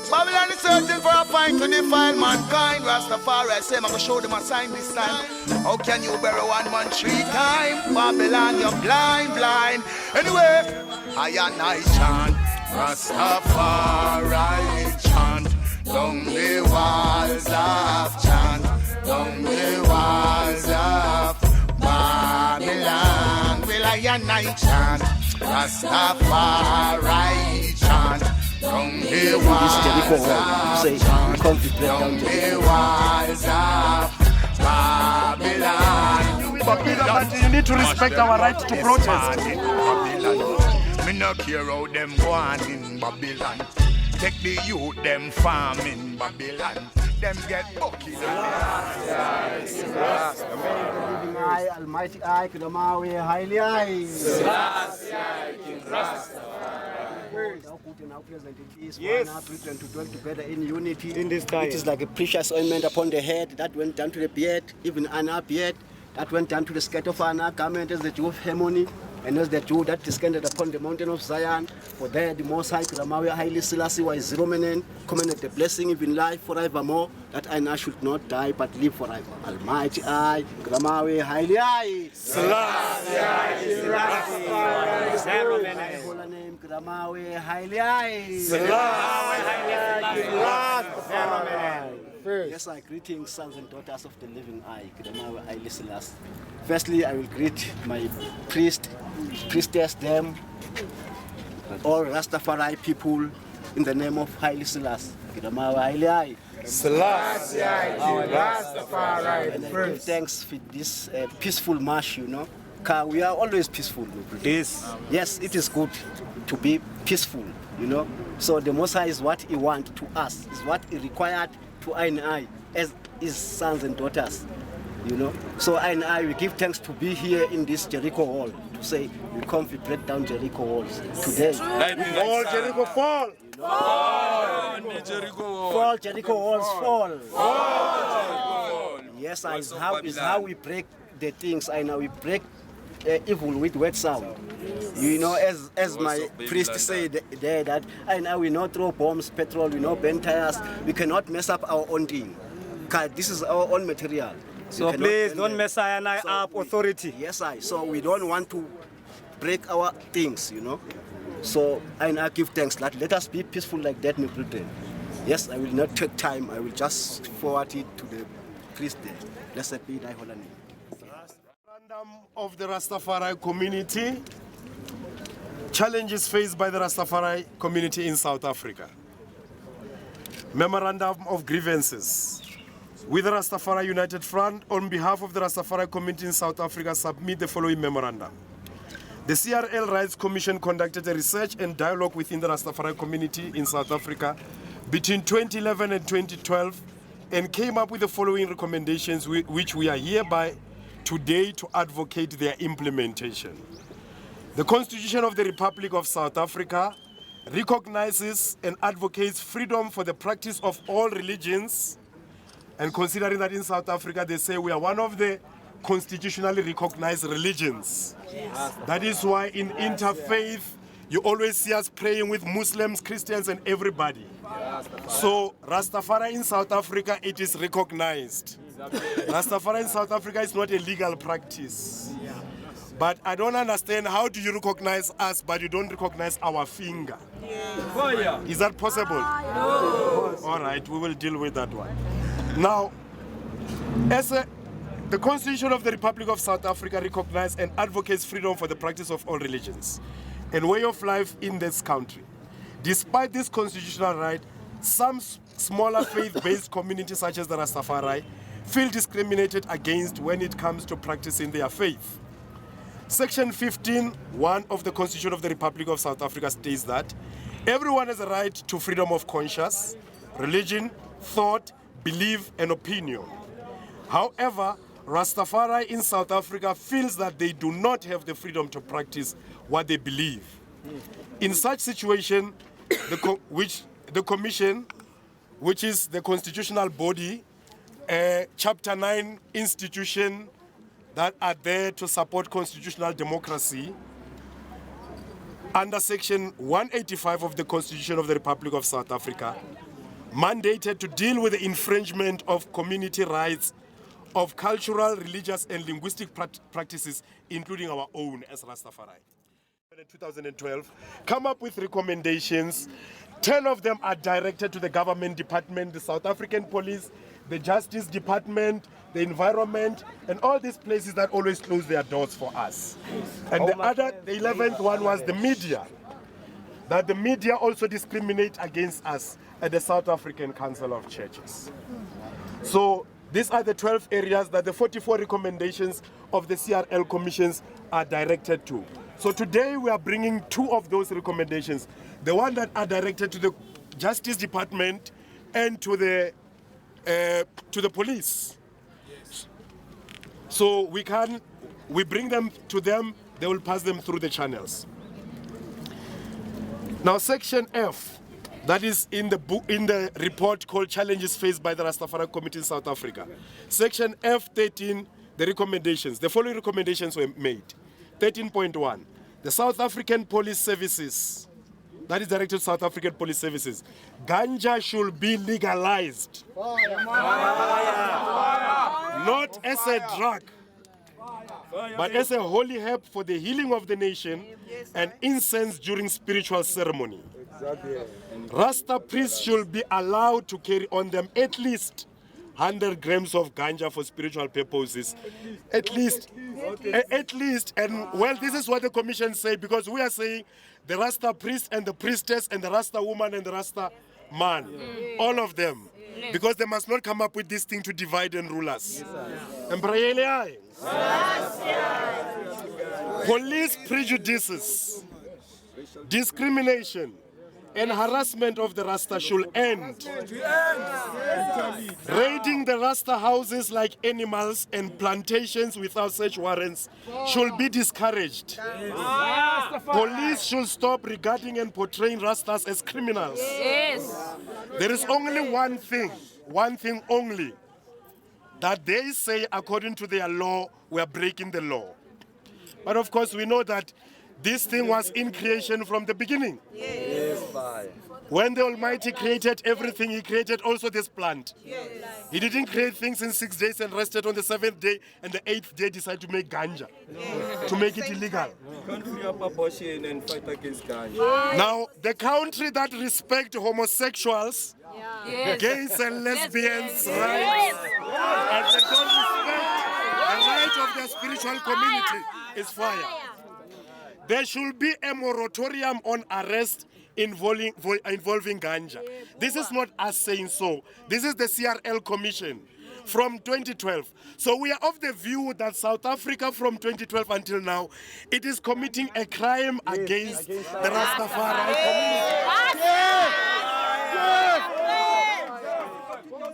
Babylon is searching for a find to defile mankind. Rastafari say, I'm gonna show them a sign this time. How can you bury one man 3 times? Babylon, you're blind, blind. Anyway, I and I chant, Rastafari chant, down the walls of chant, down the walls of Babylon. Will I and I chant, Rastafari chant, down the walls of chant, down the walls of Babylon. But you need to respect our right to protest. Me no care how them go on in Babylon. Take the youth, them farm in Babylon. Them get bucky. I, Almighty I, Kudamawi, highly I. Yes. To dwell together in unity. In this time. It is like a precious ointment upon the head that went down to the beard, even Anna beard, that went down to the skirt of Anna, garment as the Jew of harmony. And as the Jew that descended upon the mountain of Zion, for there the Most High Kudamawi Haile Selassie was Romanen, commanded the blessing even life forevermore, that I now should not die but live forever. Almighty I, Kudamawi Haile I. Selassie I. Holy name Kudamawi Haile I. Selassie. Yes, I greetings, sons and daughters of the living I, Kudamawi Haile Selassie. Firstly, I will greet my priestess, them, all Rastafari people in the name of Haile Selassie. Kudamawi Haile I. Selassie Rastafari. And I give thanks for this peaceful march, you know. Because we are always peaceful. Yes, it is good to be peaceful, you know. So the Most High is what He wants to us, is what He required to I and I as His sons and daughters, you know. So I and I, we give thanks to be here in this Jericho Hall, to say we come to break down Jericho walls today. All Jericho fall. Fall, Jericho walls fall. Yes, is how we break the things. I know we break evil with word sound. You know, as my priest said there, that I know we not throw bombs, petrol, we not burn tires. We cannot mess up our own thing. Because this is our own material. So please don't mess up authority. Yes, so we don't want to break our things, you know. So I give thanks. Let us be peaceful like that, my brethren. Yes, I will not take time. I will just forward it to the priest there. Blessed be thy holy name. Memorandum of the Rastafari community. Challenges faced by the Rastafari community in South Africa. Memorandum of grievances. We, the Rastafari United Front, on behalf of the Rastafari community in South Africa, submit the following memorandum. The CRL Rights Commission conducted a research and dialogue within the Rastafari community in South Africa between 2011 and 2012 and came up with the following recommendations, which we are hereby today to advocate their implementation. The Constitution of the Republic of South Africa recognizes and advocates freedom for the practice of all religions, and considering that in South Africa they say we are one of the constitutionally recognized religions. Yes. That is why in interfaith you always see us praying with Muslims, Christians and everybody. So Rastafari in South Africa, it is recognized. Rastafari in South Africa is not a legal practice. But I don't understand, how do you recognize us but you don't recognize our finger? Is that possible? No. All right, we will deal with that one. Now, the Constitution of the Republic of South Africa recognizes and advocates freedom for the practice of all religions and way of life in this country. Despite this constitutional right, some smaller faith-based communities such as the Rastafari feel discriminated against when it comes to practicing their faith. Section 15(1) of the Constitution of the Republic of South Africa states that everyone has a right to freedom of conscience, religion, thought, belief, and opinion. However, Rastafari in South Africa feels that they do not have the freedom to practice what they believe. In such situation, the Commission, which is the constitutional body, Chapter 9 institution that are there to support constitutional democracy, under Section 185 of the Constitution of the Republic of South Africa, mandated to deal with the infringement of community rights of cultural, religious, and linguistic practices, including our own as Rastafari. In 2012, come up with recommendations. 10 of them are directed to the government department, the South African Police, the Justice Department, the Environment, and all these places that always close their doors for us. And the 11th one was the media, that the media also discriminate against us at the South African Council of Churches. So these are the 12 areas that the 44 recommendations of the CRL commissions are directed to. So today we are bringing 2 of those recommendations, the one that are directed to the Justice Department and to the police. So we bring them to them, they will pass them through the channels. Now Section F, that is in the report called Challenges Faced by the Rastafari Community in South Africa. Section F13, the recommendations, the following recommendations were made. 13.1, the South African Police Services, that is directed to South African Police Services, ganja should be legalized. Not as a drug, but as a holy herb for the healing of the nation and incense during spiritual ceremony. Rasta priests should be allowed to carry on them at least 100 grams of ganja for spiritual purposes. At least, and well, this is what the commission say, because we are saying the Rasta priest and the priestess and the Rasta woman and the Rasta man, all of them, because they must not come up with this thing to divide and rule us. Police prejudices, discrimination, and harassment of the Rasta should end. Raiding the Rasta houses like animals and plantations without search warrants should be discouraged. Police should stop regarding and portraying Rastas as criminals. There is only one thing only, that they say according to their law, we are breaking the law. But of course we know that this thing was in creation from the beginning. When the Almighty created everything, He created also this plant. He didn't create things in 6 days and rested on the 7th day, and the 8th day decided to make ganja, to make it illegal. And fight against ganja. Now, the country that respects homosexuals, gays and lesbians' rights, and they don't respect the right of their spiritual community is fire. There should be a moratorium on arrest involving ganja. This is not us saying so. This is the CRL Commission from 2012. So we are of the view that South Africa from 2012 until now, it is committing a crime against the Rastafari community.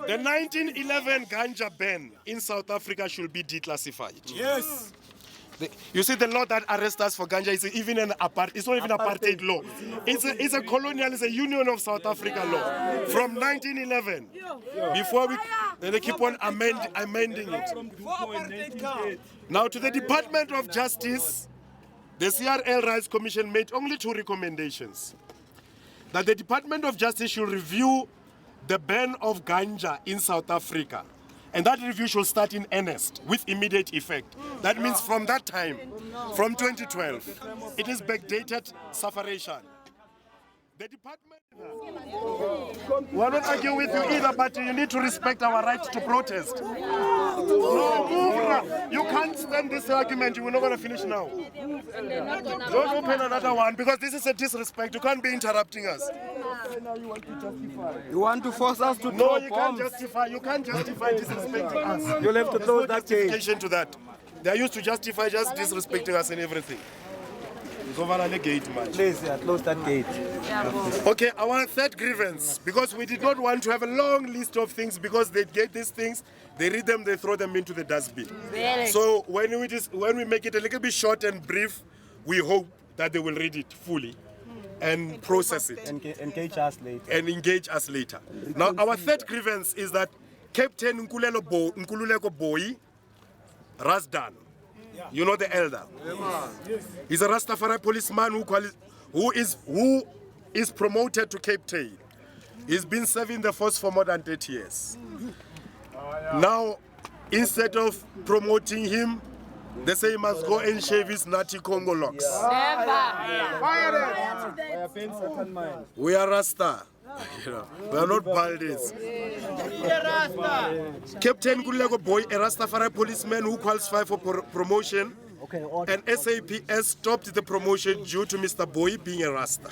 The 1911 ganja ban in South Africa should be declassified. Yes. You see, the law that arrests us for ganja is even an it's not even apartheid law. It's a colonial, it's a Union of South Africa law from 1911. Before they keep on amending it. Now, to the Department of Justice, the CRL Rights Commission made only 2 recommendations. That the Department of Justice should review the ban of ganja in South Africa. And that review should start in earnest with immediate effect. That means from that time, from 2012, it is backdated sufferation. The department... We're not arguing with you either, but you need to respect our right to protest. No, you can't stand this argument. We're not going to finish now. Don't open another one, because this is a disrespect. You can't be interrupting us. You want to force us to No, you can't justify disrespecting us. You'll have to close that gate. Justification to that. They are used to justify just disrespecting us and everything. It's over on the gate, man. Please, close that gate. Okay, our third grievance, because we did not want to have a long list of things, because they get these things, they read them, they throw them into the dustbin. So when we make it a little bit short and brief, we hope that they will read it fully and process it. Engage us later. And engage us later. Now, our third grievance is that Captain Nkululeko Boy, Rasdan, you know the elder. He's a Rastafari policeman who is promoted to captain. He's been serving the force for more than 30 years. Now, instead of promoting him, they say he must go and shave his natty Congo locks. We are Rasta. We are not Baldes. Captain Gulego Boy, a Rastafari policeman who qualified for promotion, and SAPS stopped the promotion due to Mr. Boy being a Rasta.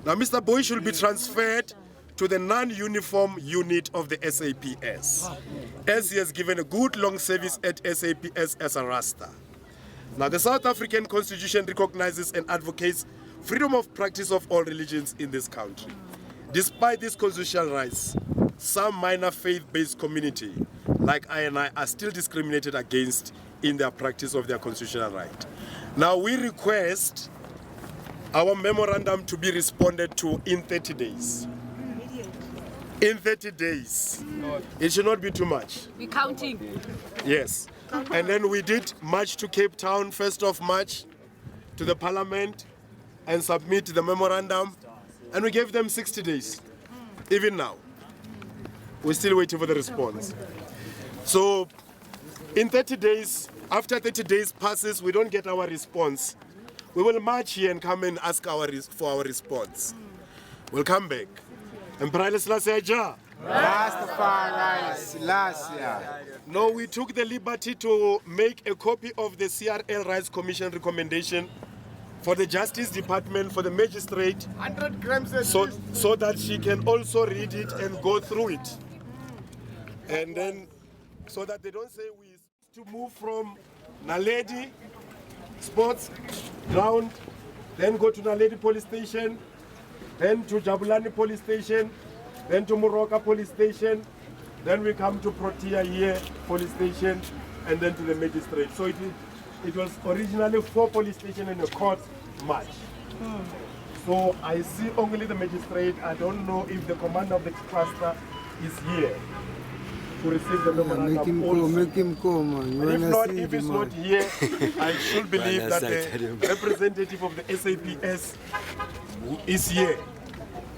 Now, Mr. Boy should be transferred to the non-uniform unit of the SAPS, as he has given a good long service at SAPS as a Rasta. Now, the South African Constitution recognizes and advocates freedom of practice of all religions in this country. Despite these constitutional rights, some minor faith-based community, like I and I, are still discriminated against in their practice of their constitutional right. Now, we request our memorandum to be responded to in 30 days. In 30 days. It should not be too much. We're counting. Yes. And then we did march to Cape Town, 1st of March, to the Parliament, and submit the memorandum. And we gave them 60 days. Even now. We're still waiting for the response. So, in 30 days, after 30 days passes, we don't get our response. We will march here and come and ask for our response. We'll come back. Emperor Selassie Ja. Rastafari, Selassie. No, we took the liberty to make a copy of the CRL Rights Commission recommendation for the Justice Department, for the magistrate, 100 grams so that she can also read it and go through it. And then, so that they don't say we to move from Naledi Sports Ground, then go to Naledi Police Station, then to Jabulani Police Station, then to Muroka Police Station, then we come to Protea here Police Station, and then to the magistrate. So it was originally 4 police stations and a court march. So I see only the magistrate. I don't know if the commander of the cluster is here to receive the memorandum. Make him come, man. If it's not here, I should believe that the representative of the SAPS is here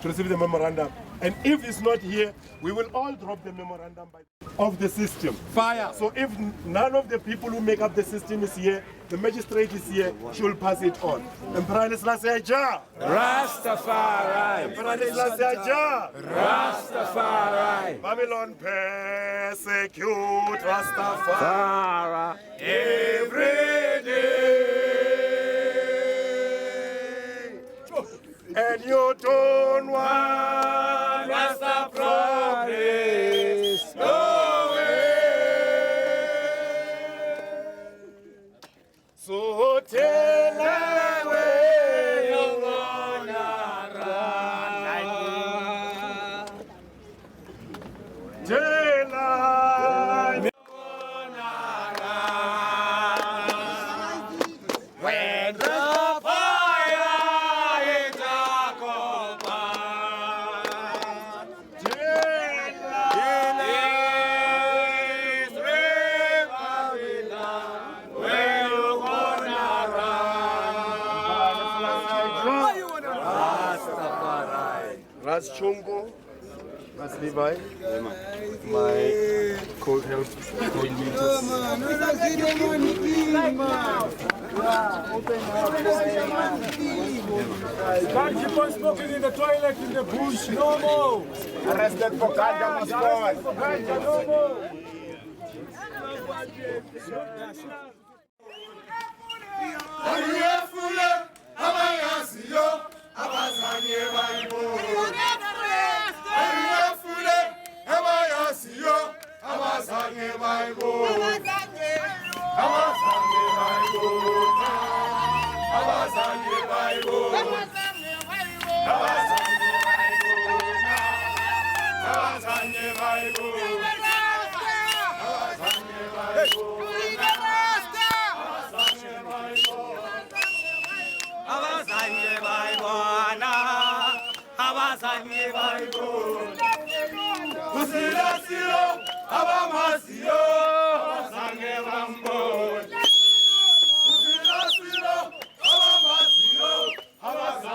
to receive the memorandum. And if it's not here, we will all drop the memorandum of the system. Fire. So if none of the people who make up the system is here, the magistrate is here, she will pass it on. Emperor Selassie Ja. Rastafari. Emperor Selassie Ja. Rastafari. Babylon persecute Rastafari every day. And you don't want Rasta progress. No way. So tell her where you're gonna run. Tell her you're gonna run. When the fire is Ras Chongo, Ras Levi, my co-health coordinators. Can't keep on smoking in the toilet in the bush, no more. Arrested for ganja must go. No more. Abazange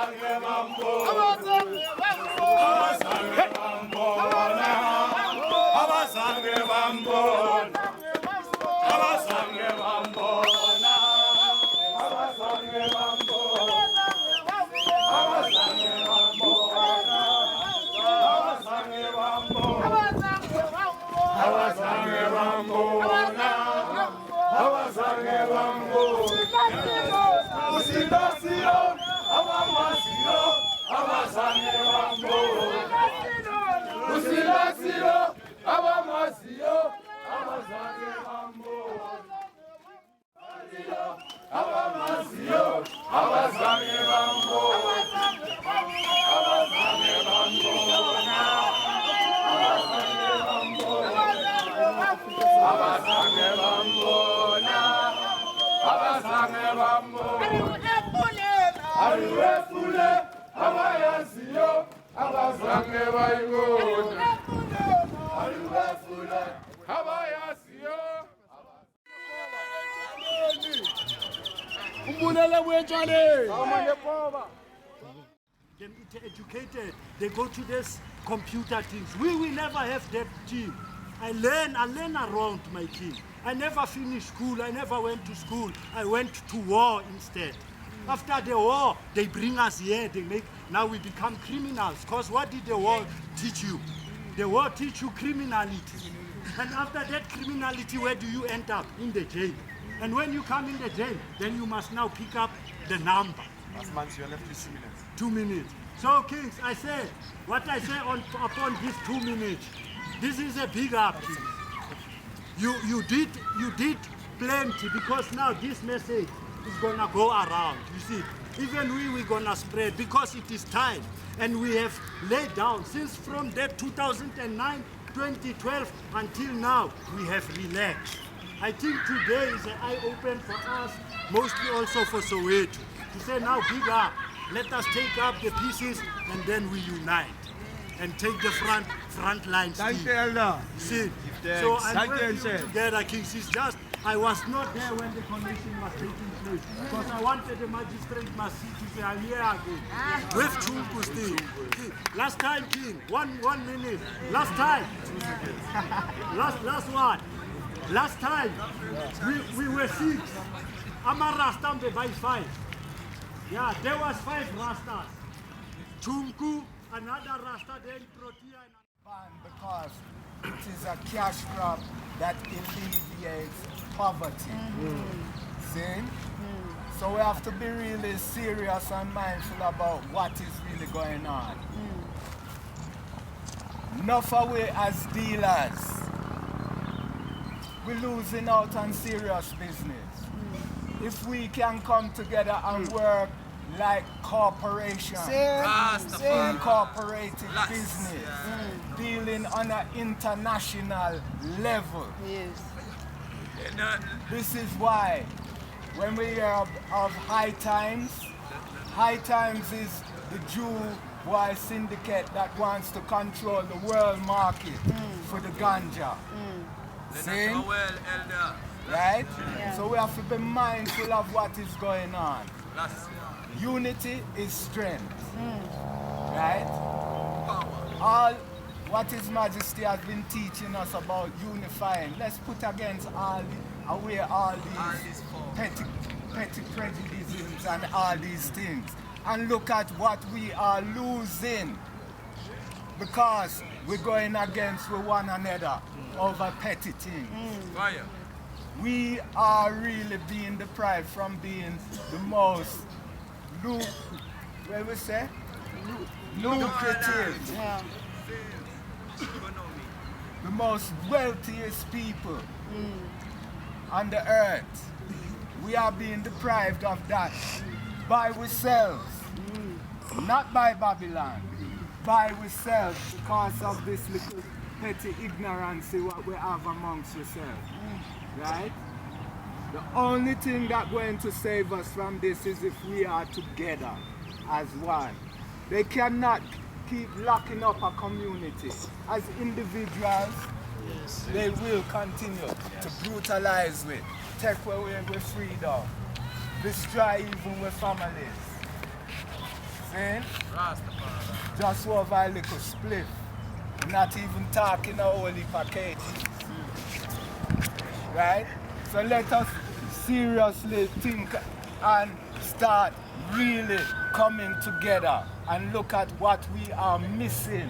Them educated, they go to this computer things. We will never have that team. I learn around my team. I never finished school, I never went to school. I went to war instead. After the war, they bring us here, now we become criminals. Because what did the war teach you? The war teach you criminality. And after that criminality, where do you end up? In the jail. And when you come in the jail, then you must now pick up the number. Last month you left 2 minutes. 2 minutes. So Kings, I said, what I say upon these 2 minutes, this is a big up. You did plenty, because now this message is gonna go around. You see, even we're gonna spread, because it is time. And we have laid down, since from that 2009, 2012 until now, we have relaxed. I think today is an eye-open for us, mostly also for Soweto. To say now, big up, let us take up the pieces and then we unite and take the front line. Thank you, Elder. See, so I'm working together, Kings. It's just, I was not there when the convention was taking place because I wanted the magistrate must see to say, I'm here again. With Chunku still. Last time, King, one minute. Last time. Last one. Last time, we were 6. I'm a Rasta by 5. Yeah, there was 5 Rastas. Chunku, another Rasta, then Protea. Because it is a cash crop that alleviates poverty. See? So we have to be really serious and mindful about what is really going on. Enough away as dealers. We're losing out on serious business. If we can come together and work like corporations, incorporated business, dealing on an international level. Yes. This is why when we hear of High Times is the Jew boy syndicate that wants to control the world market for the ganja. See? Right? Yeah. So we have to be mindful of what is going on. Unity is strength. Right? All what His Majesty has been teaching us about unifying. Let's put away all these petty prejudices and all these things. And look at what we are losing. Because we're going against one another over petty things. We are really being deprived from being the most lucrative, the most wealthiest people on the earth. We are being deprived of that by ourselves, not by Babylon, by ourselves, because of this little petty ignorance what we have amongst ourselves. Right? The only thing that's going to save us from this is if we are together as one. They cannot keep locking up a community. As individuals, they will continue to brutalize with, take away with freedom, destroy even with families. See? Just over a little spliff. Not even talking a whole heap of cages. Right? So let us seriously think and start really coming together and look at what we are missing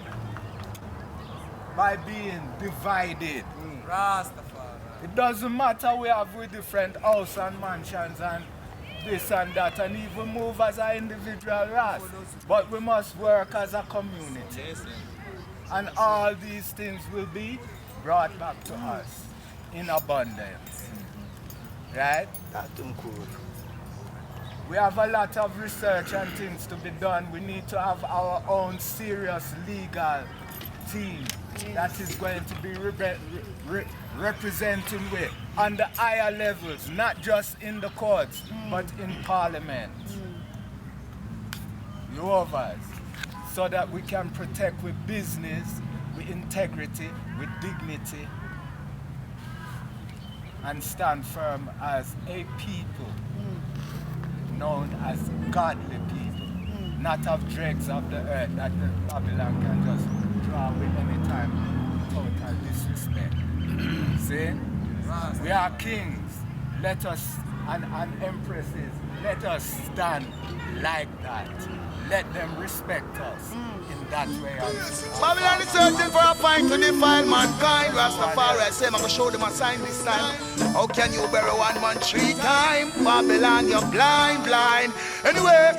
by being divided. It doesn't matter we have with different houses and mansions and this and that and even move as an individual race, but we must work as a community. And all these things will be brought back to us in abundance. Right? That's good. We have a lot of research and things to be done. We need to have our own serious legal team that is going to be representing with on the higher levels, not just in the courts, but in parliament. You overs. so that we can protect with business, with integrity, with dignity, and stand firm as a people known as godly people, not of dregs of the earth that the Babylon can just draw with any time total disrespect. See? We are kings. Let us, and empresses, let us stand like that. Let them respect us in that way also. Babylon is searching for a point to defile mankind. Rastafari, I say, I'm going to show them a sign this time. How can you bury one man 3 times? Babylon, you're blind, blind. Anyway,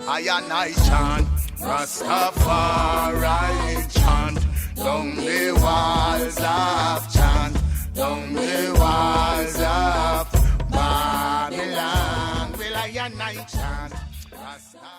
I and I chant, Rastafari chant, down the walls of chant, down the walls of Babylon. Will I and I chant, Rastafari.